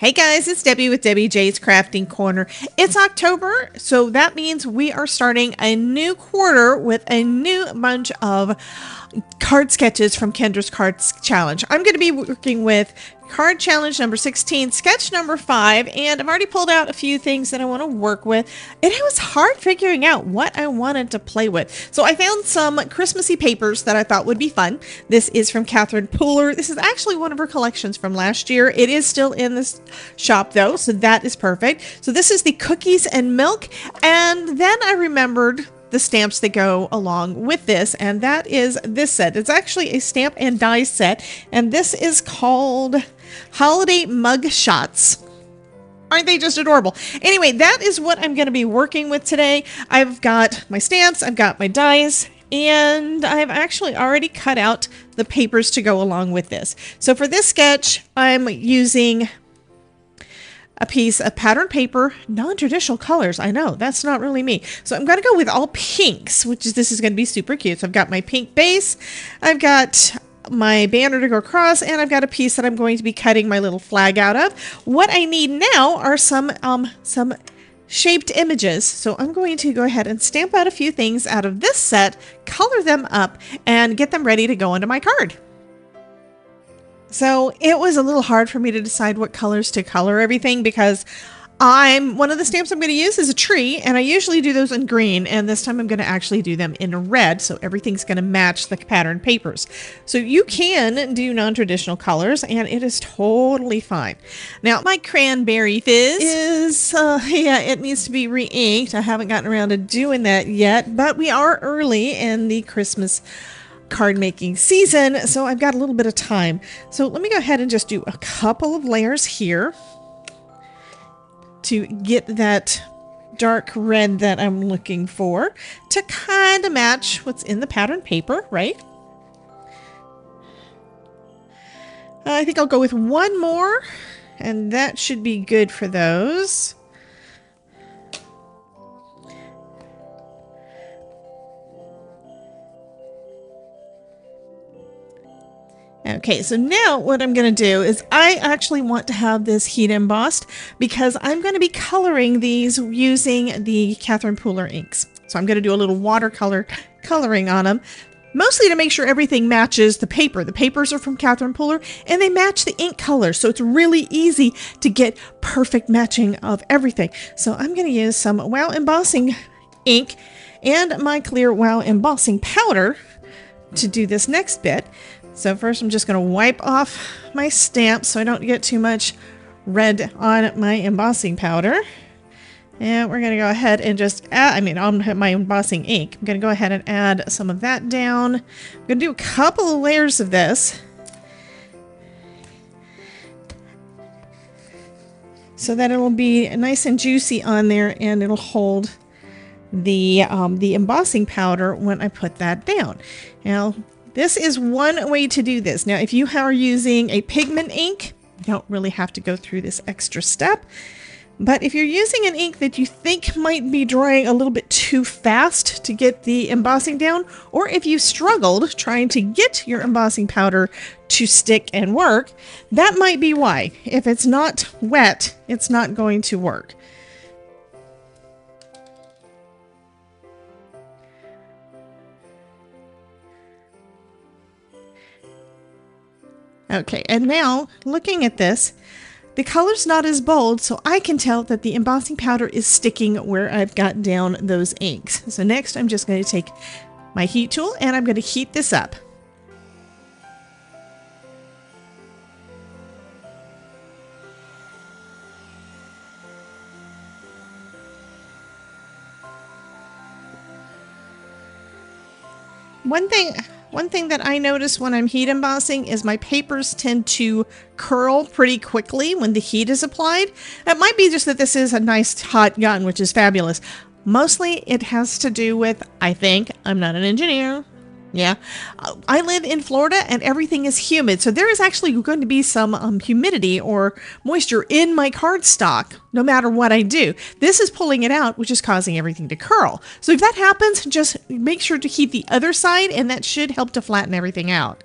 Hey guys, it's Debbie with Debbie J's Crafting Corner. It's October, so that means we are starting a new quarter with a new bunch of card sketches from Kendra's Cards Challenge. I'm going to be working with card challenge number 16, sketch number 5, and I've already pulled out a few things that I want to work with. And it was hard figuring out what I wanted to play with. So I found some Christmassy papers that I thought would be fun. This is from Catherine Pooler. This is actually one of her collections from last year. It is still in this shop though, so that is perfect. So this is the cookies and milk, and then I remembered the stamps that go along with this, and that is this set. It's actually a stamp and die set, and this is called Holiday Mug Shots. Aren't they just adorable? Anyway, that is what I'm going to be working with today. I've got my stamps, I've got my dies, and I've actually already cut out the papers to go along with this. So for this sketch, I'm using a piece of pattern paper, non-traditional colors. I know, that's not really me. So I'm going to go with all pinks, this is going to be super cute. So I've got my pink base, I've got my banner to go across, and I've got a piece that I'm going to be cutting my little flag out of. What I need now are some shaped images. So I'm going to go ahead and stamp out a few things out of this set, color them up, and get them ready to go onto my card. So it was a little hard for me to decide what colors to color everything, because one of the stamps I'm going to use is a tree, and I usually do those in green, and this time I'm going to actually do them in red, so everything's going to match the pattern papers. So you can do non-traditional colors, and it is totally fine. Now my cranberry fizz is, it needs to be re-inked. I haven't gotten around to doing that yet, but we are early in the Christmas card making season, so I've got a little bit of time. So let me go ahead and just do a couple of layers here to get that dark red that I'm looking for to kind of match what's in the pattern paper, right? I think I'll go with one more, and that should be good for those. Okay, so now what I'm going to do is I actually want to have this heat embossed, because I'm going to be coloring these using the Catherine Pooler inks. So I'm going to do a little watercolor coloring on them, mostly to make sure everything matches the paper. The papers are from Catherine Pooler, and they match the ink color, so it's really easy to get perfect matching of everything. So I'm going to use some Wow Embossing ink and my clear Wow Embossing powder to do this next bit. So first I'm just going to wipe off my stamp so I don't get too much red on my embossing powder. And we're going to go ahead and just add, on my embossing ink, I'm going to go ahead and add some of that down. I'm going to do a couple of layers of this so that it'll be nice and juicy on there, and it'll hold the embossing powder when I put that down. Now, this is one way to do this. Now, if you are using a pigment ink, you don't really have to go through this extra step. But if you're using an ink that you think might be drying a little bit too fast to get the embossing down, or if you struggled trying to get your embossing powder to stick and work, that might be why. If it's not wet, it's not going to work. Okay, and now looking at this, the color's not as bold, so I can tell that the embossing powder is sticking where I've got down those inks. So next I'm just going to take my heat tool and I'm going to heat this up. One thing that I notice when I'm heat embossing is my papers tend to curl pretty quickly when the heat is applied. It might be just that this is a nice hot gun, which is fabulous. Mostly it has to do with, I think, I'm not an engineer. Yeah, I live in Florida and everything is humid, so there is actually going to be some humidity or moisture in my cardstock no matter what I do. This is pulling it out, which is causing everything to curl. So if that happens, just make sure to heat the other side, and that should help to flatten everything out.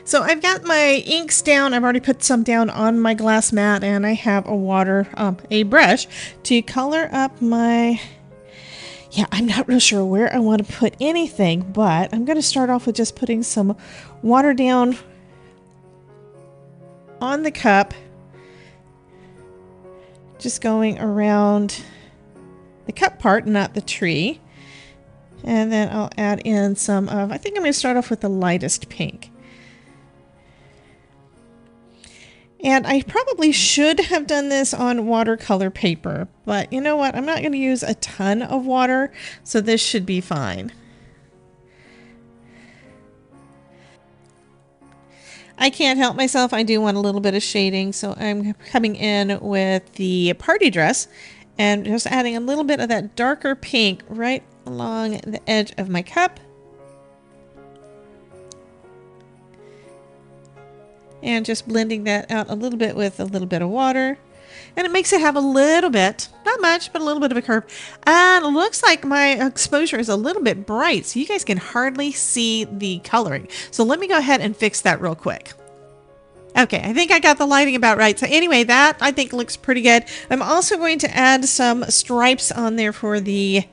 So I've got my inks down. I've already put some down on my glass mat, and I have a brush to color up my, yeah, I'm not real sure where I want to put anything, but I'm going to start off with just putting some water down on the cup, just going around the cup part, not the tree. And then I'll add in some of, I think I'm going to start off with the lightest pink. And I probably should have done this on watercolor paper, but you know what? I'm not going to use a ton of water, so this should be fine. I can't help myself. I do want a little bit of shading, so I'm coming in with the party dress and just adding a little bit of that darker pink right along the edge of my cup. And just blending that out a little bit with a little bit of water. And it makes it have a little bit, not much, but a little bit of a curve. And it looks like my exposure is a little bit bright, so you guys can hardly see the coloring. So let me go ahead and fix that real quick. Okay, I think I got the lighting about right. So anyway, that I think looks pretty good. I'm also going to add some stripes on there for the...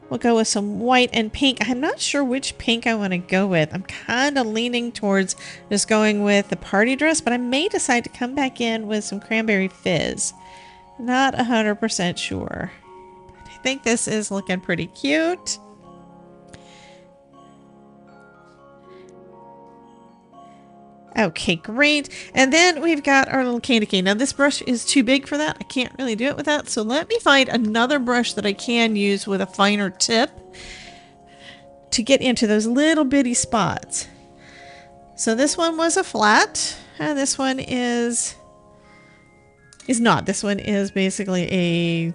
We'll go with some white and pink. I'm not sure which pink I want to go with. I'm kind of leaning towards just going with the party dress, but I may decide to come back in with some cranberry fizz. Not 100% sure. But I think this is looking pretty cute. Okay, great. And then we've got our little candy cane. Now this brush is too big for that. I can't really do it with that. So let me find another brush that I can use with a finer tip to get into those little bitty spots. So this one was a flat, and this one is not. This one is basically a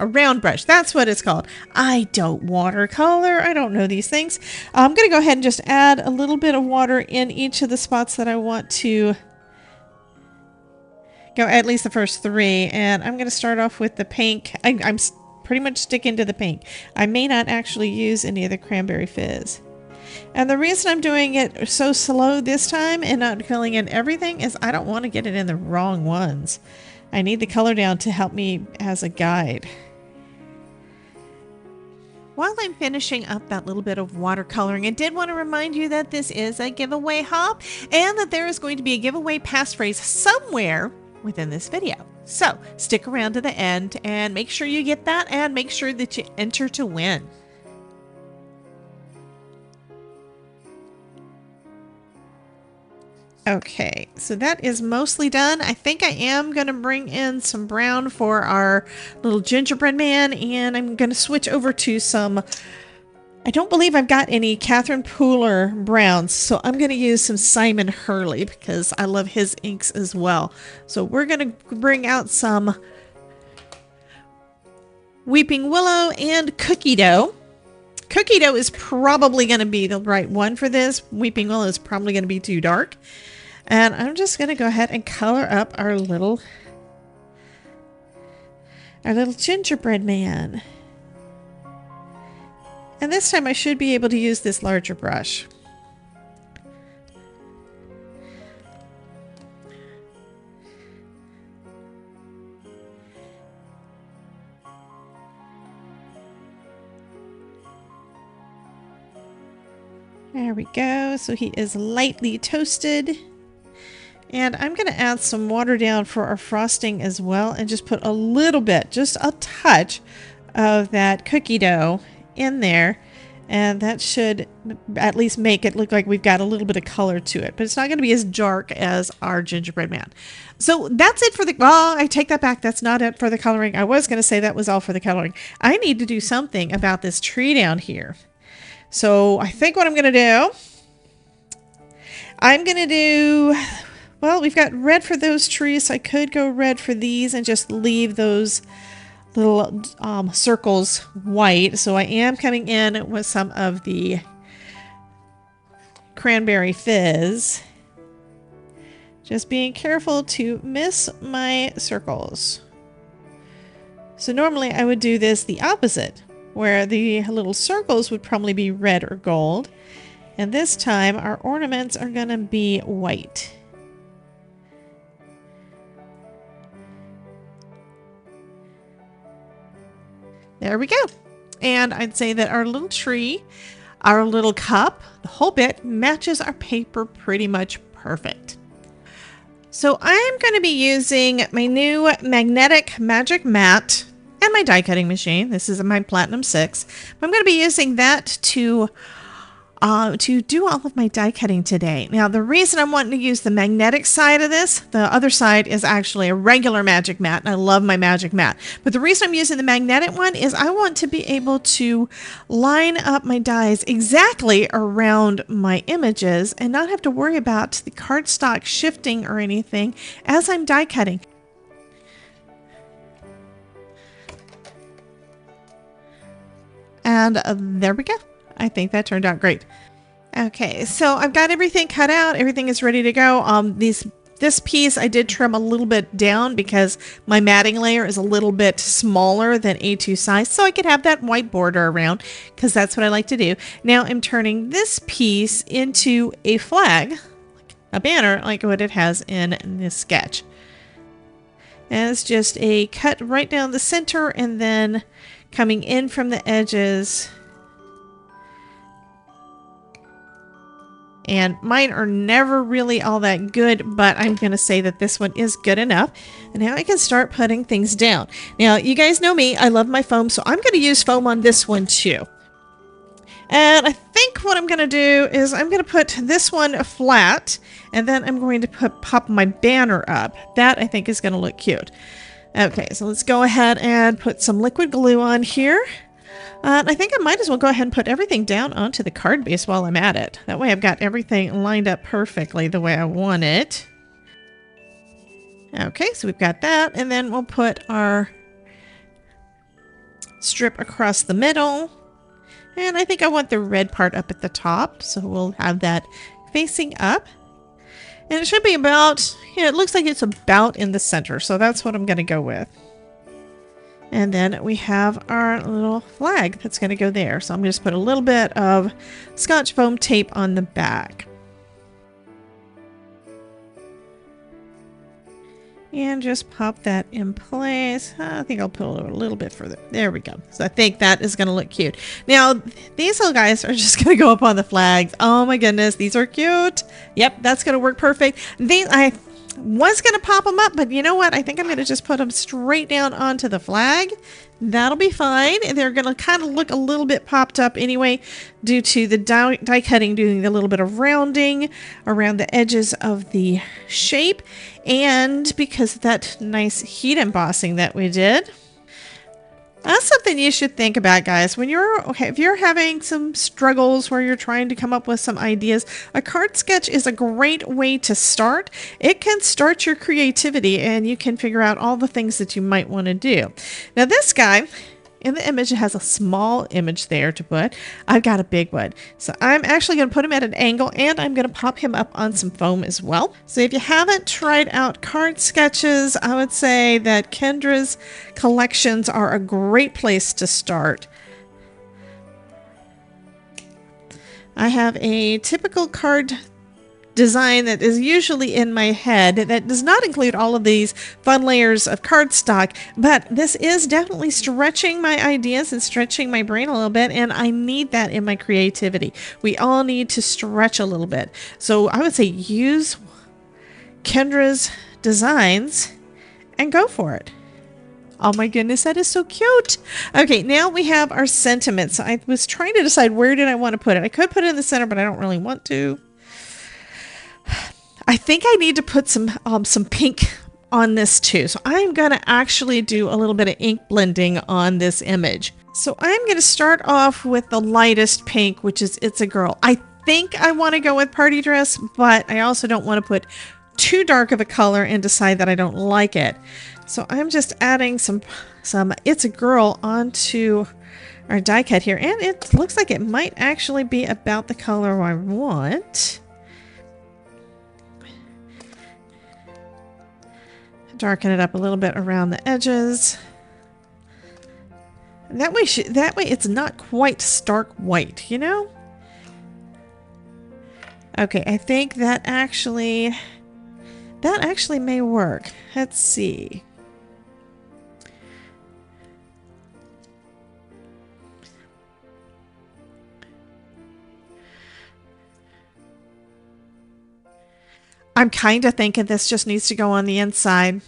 round brush. That's what it's called. I don't watercolor. I don't know these things. I'm going to go ahead and just add a little bit of water in each of the spots that I want to go, at least the first three. And I'm going to start off with the pink. I'm pretty much sticking to the pink. I may not actually use any of the cranberry fizz. And the reason I'm doing it so slow this time and not filling in everything is I don't want to get it in the wrong ones. I need the color down to help me as a guide. While I'm finishing up that little bit of watercoloring, I did want to remind you that this is a giveaway hop and that there is going to be a giveaway passphrase somewhere within this video. So stick around to the end and make sure you get that and make sure that you enter to win. Okay, so that is mostly done. I think I am going to bring in some brown for our little gingerbread man, and I'm going to switch over to some, I don't believe I've got any Catherine Pooler browns, so I'm going to use some Simon Hurley because I love his inks as well. So we're going to bring out some Weeping Willow and Cookie Dough. Cookie Dough is probably going to be the right one for this. Weeping Willow is probably going to be too dark. And I'm just going to go ahead and color up our little gingerbread man. And this time I should be able to use this larger brush. There we go. So he is lightly toasted. And I'm going to add some water down for our frosting as well and just put a little bit, just a touch of that cookie dough in there. And that should at least make it look like we've got a little bit of color to it. But it's not going to be as dark as our gingerbread man. So that's it for the, well, I take that back. That's not it for the coloring. I was going to say that was all for the coloring. I need to do something about this tree down here. So I think what I'm going to do, well, we've got red for those trees, so I could go red for these and just leave those little circles white. So I am coming in with some of the cranberry fizz. Just being careful to miss my circles. So normally I would do this the opposite, where the little circles would probably be red or gold. And this time our ornaments are going to be white. There we go. And I'd say that our little tree, our little cup, the whole bit matches our paper pretty much perfect. So I'm going to be using my new magnetic magic mat and my die cutting machine. This is my Platinum 6. I'm going to be using that to do all of my die cutting today. Now, the reason I'm wanting to use the magnetic side of this, the other side is actually a regular magic mat, and I love my magic mat. But the reason I'm using the magnetic one is I want to be able to line up my dies exactly around my images and not have to worry about the cardstock shifting or anything as I'm die cutting. And there we go. I think that turned out great. Okay, so I've got everything cut out. Everything is ready to go. This piece I did trim a little bit down because my matting layer is a little bit smaller than A2 size, so I could have that white border around because that's what I like to do. Now I'm turning this piece into a flag, a banner, like what it has in this sketch. And it's just a cut right down the center and then coming in from the edges. And mine are never really all that good, but I'm going to say that this one is good enough. And now I can start putting things down. Now, you guys know me. I love my foam, so I'm going to use foam on this one too. And I think what I'm going to do is I'm going to put this one flat, and then I'm going to pop my banner up. That I think is going to look cute. Okay, so let's go ahead and put some liquid glue on here. I think I might as well go ahead and put everything down onto the card base while I'm at it. That way I've got everything lined up perfectly the way I want it. Okay, so we've got that, and then we'll put our strip across the middle. And I think I want the red part up at the top, so we'll have that facing up. And it should be about, yeah, it looks like it's about in the center, so that's what I'm going to go with. And then we have our little flag that's going to go there. So I'm going to just put a little bit of Scotch foam tape on the back. And just pop that in place. I think I'll put a little bit further. There we go. So I think that is going to look cute. Now, these little guys are just going to go up on the flags. Oh my goodness, these are cute. Yep, that's going to work perfect. I was going to pop them up, but you know what? I think I'm going to just put them straight down onto the flag. That'll be fine. They're going to kind of look a little bit popped up anyway due to the die cutting doing a little bit of rounding around the edges of the shape and because of that nice heat embossing that we did. That's something you should think about, guys. When if you're having some struggles where you're trying to come up with some ideas, a card sketch is a great way to start. It can start your creativity and you can figure out all the things that you might want to do. Now this guy, in the image, it has a small image there to put. I've got a big one. So I'm actually going to put him at an angle and I'm going to pop him up on some foam as well. So if you haven't tried out card sketches, I would say that Kendra's collections are a great place to start. I have a typical card design that is usually in my head that does not include all of these fun layers of cardstock, but this is definitely stretching my ideas and stretching my brain a little bit, and I need that in my creativity. We all need to stretch a little bit. So I would say use Kendra's designs and go for it. Oh my goodness, that is so cute. Okay, now we have our sentiments. I was trying to decide where did I want to put it. I could put it in the center, but I don't really want to. I think I need to put some pink on this too. So I'm going to actually do a little bit of ink blending on this image. So I'm going to start off with the lightest pink, which is It's a Girl. I think I want to go with Party Dress, but I also don't want to put too dark of a color and decide that I don't like it. So I'm just adding some It's a Girl onto our die cut here. And it looks like it might actually be about the color I want. Darken it up a little bit around the edges. That way it's not quite stark white, you know? Okay, I think that actually may work. Let's see. I'm kind of thinking this just needs to go on the inside.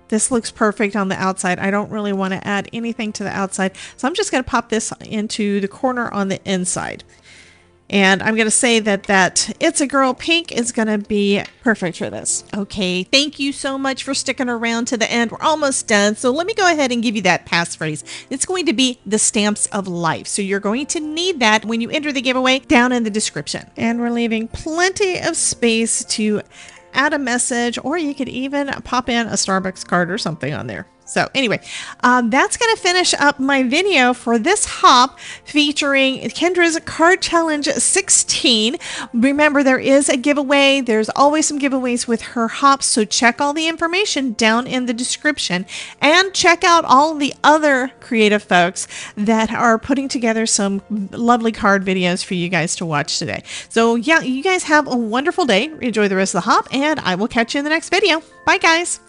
This looks perfect on the outside. I don't really want to add anything to the outside. So I'm just going to pop this into the corner on the inside. And I'm going to say that It's a Girl pink is going to be perfect for this. Okay, thank you so much for sticking around to the end. We're almost done. So let me go ahead and give you that passphrase. It's going to be the stamps of life. So you're going to need that when you enter the giveaway down in the description. And we're leaving plenty of space to add a message, or you could even pop in a Starbucks card or something on there. So anyway, that's going to finish up my video for this hop featuring Kendra's Card Challenge 16. Remember, there is a giveaway. There's always some giveaways with her hops, so check all the information down in the description and check out all the other creative folks that are putting together some lovely card videos for you guys to watch today. So yeah, you guys have a wonderful day. Enjoy the rest of the hop, and I will catch you in the next video. Bye, guys.